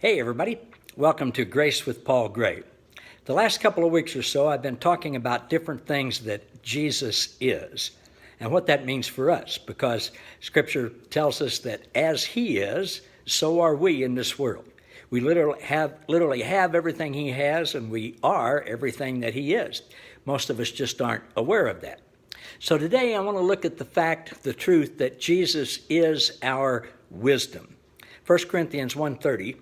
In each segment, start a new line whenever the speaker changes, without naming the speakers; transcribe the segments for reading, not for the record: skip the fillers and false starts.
Hey everybody, welcome to Grace with Paul Gray. The last couple of weeks or so I've been talking about different things that Jesus is and what that means for us, because Scripture tells us that as He is, so are we in this world. We literally have everything He has, and we are everything that He is. Most of us just aren't aware of that. So today I want to look at the truth that Jesus is our wisdom. 1 Corinthians 1:30,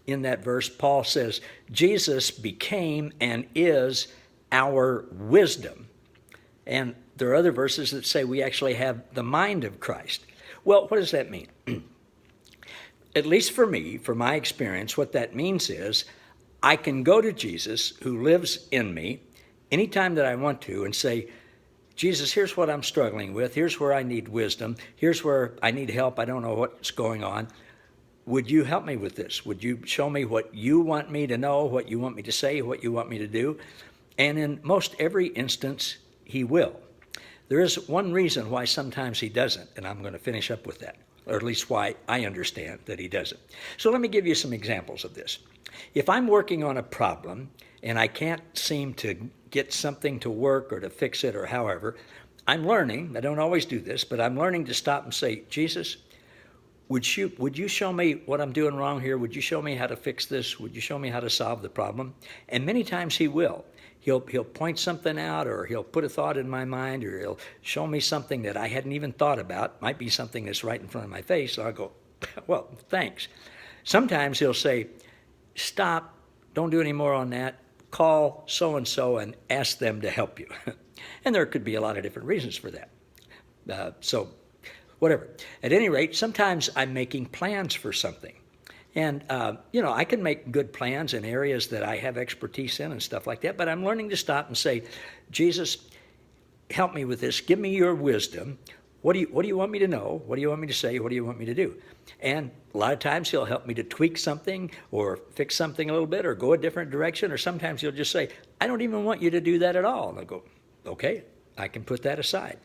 in that verse, Paul says, Jesus became and is our wisdom. And there are other verses that say we actually have the mind of Christ. Well, what does that mean? At least for me, from my experience, what that means is I can go to Jesus, who lives in me, anytime that I want to, and say, Jesus, here's what I'm struggling with. Here's where I need wisdom. Here's where I need help. I don't know what's going on. Would you help me with this? Would you show me what you want me to know, what you want me to say, what you want me to do? And in most every instance, He will. There is one reason why sometimes He doesn't, and I'm going to finish up with that, or at least why I understand that He doesn't. So let me give you some examples of this. If I'm working on a problem and I can't seem to get something to work or to fix it or however, I'm learning, I don't always do this, but I'm learning to stop and say, Jesus, would you show me what I'm doing wrong here? Would you show me how to fix this? Would you show me how to solve the problem? And many times He will. He'll point something out, or He'll put a thought in my mind, or He'll show me something that I hadn't even thought about. Might be something that's right in front of my face. So I'll go, well, thanks. Sometimes He'll say, stop, don't do any more on that. Call so-and-so and ask them to help you. And there could be a lot of different reasons for that. Whatever. At any rate, sometimes I'm making plans for something. And, I can make good plans in areas that I have expertise in and stuff like that, but I'm learning to stop and say, Jesus, help me with this. Give me your wisdom. What do you want me to know? What do you want me to say? What do you want me to do? And a lot of times He'll help me to tweak something or fix something a little bit or go a different direction, or sometimes He'll just say, I don't even want you to do that at all. And I'll go, okay, I can put that aside.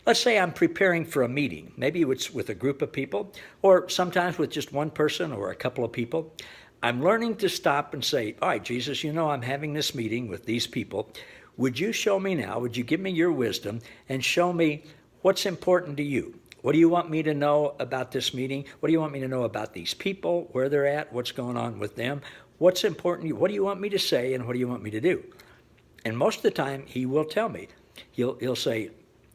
Let's say I'm preparing for a meeting. Maybe it's with a group of people, or sometimes with just one person or a couple of people. I'm learning to stop and say, all right, Jesus, I'm having this meeting with these people. Would you show me now, would you give me your wisdom and show me what's important to you? What do you want me to know about this meeting? What do you want me to know about these people, where they're at, what's going on with them? What's important to you? What do you want me to say, and what do you want me to do? And most of the time, He will tell me. He'll say,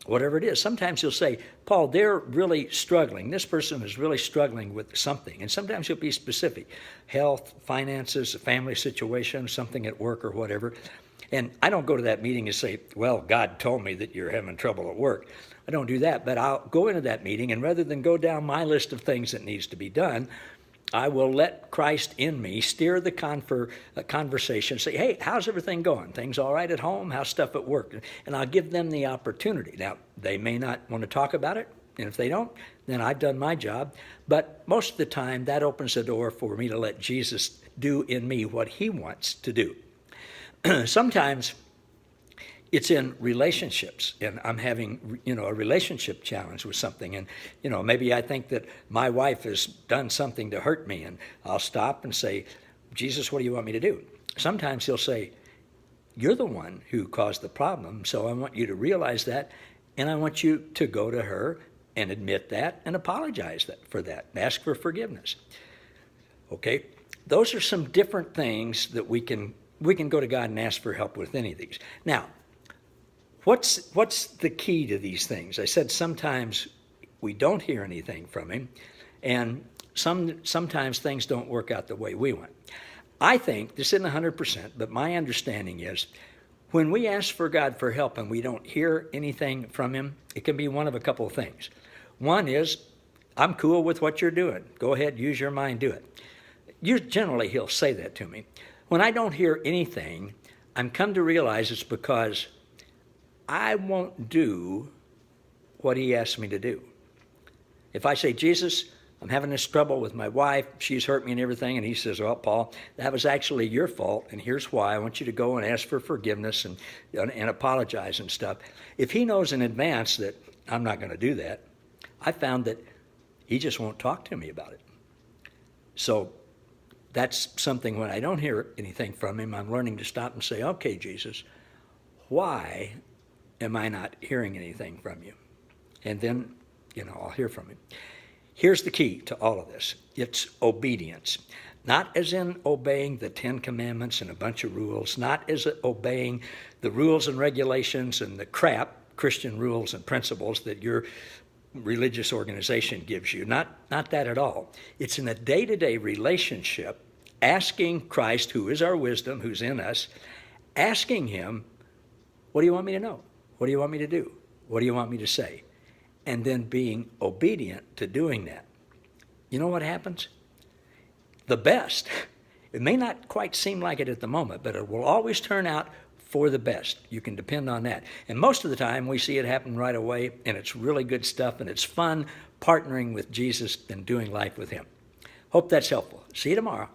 whatever it is. Sometimes He'll say, Paul, they're really struggling. This person is really struggling with something. And sometimes He'll be specific. Health, finances, a family situation, something at work or whatever. And I don't go to that meeting and say, well, God told me that you're having trouble at work. I don't do that, but I'll go into that meeting, and rather than go down my list of things that needs to be done, I will let Christ in me steer the conversation, say, hey, how's everything going? Things all right at home? How's stuff at work? And I'll give them the opportunity. Now, they may not want to talk about it, and if they don't, then I've done my job. But most of the time, that opens the door for me to let Jesus do in me what He wants to do. Sometimes it's in relationships, and I'm having, a relationship challenge with something, and, maybe I think that my wife has done something to hurt me, and I'll stop and say, Jesus, what do you want me to do? Sometimes He'll say, you're the one who caused the problem, so I want you to realize that, and I want you to go to her and admit that and apologize for that, and ask for forgiveness. Okay? Those are some different things that we can go to God and ask for help with any of these. Now, What's the key to these things? I said sometimes we don't hear anything from Him, and sometimes things don't work out the way we want. I think, this isn't 100%, but my understanding is when we ask for God for help and we don't hear anything from Him, it can be one of a couple of things. One is, I'm cool with what you're doing. Go ahead, use your mind, do it. Generally, He'll say that to me. When I don't hear anything, I'm come to realize it's because I won't do what He asks me to do. If I say, Jesus, I'm having this trouble with my wife, she's hurt me and everything, and He says, well, Paul, that was actually your fault, and here's why. I want you to go and ask for forgiveness and apologize and stuff. If He knows in advance that I'm not going to do that, I found that He just won't talk to me about it. So that's something when I don't hear anything from him, I'm learning to stop and say, okay, Jesus, why am I not hearing anything from you? And then, I'll hear from him. Here's the key to all of this. It's obedience. Not as in obeying the 10 Commandments and a bunch of rules, not as obeying the rules and regulations and the crap, Christian rules and principles that your religious organization gives you. Not that at all. It's in a day-to-day relationship, asking Christ, who is our wisdom, who's in us, asking him, what do you want me to know? What do you want me to do? What do you want me to say? And then being obedient to doing that. You know what happens? The best. It may not quite seem like it at the moment, but it will always turn out for the best. You can depend on that. And most of the time, we see it happen right away, and it's really good stuff, and it's fun partnering with Jesus and doing life with him. Hope that's helpful. See you tomorrow.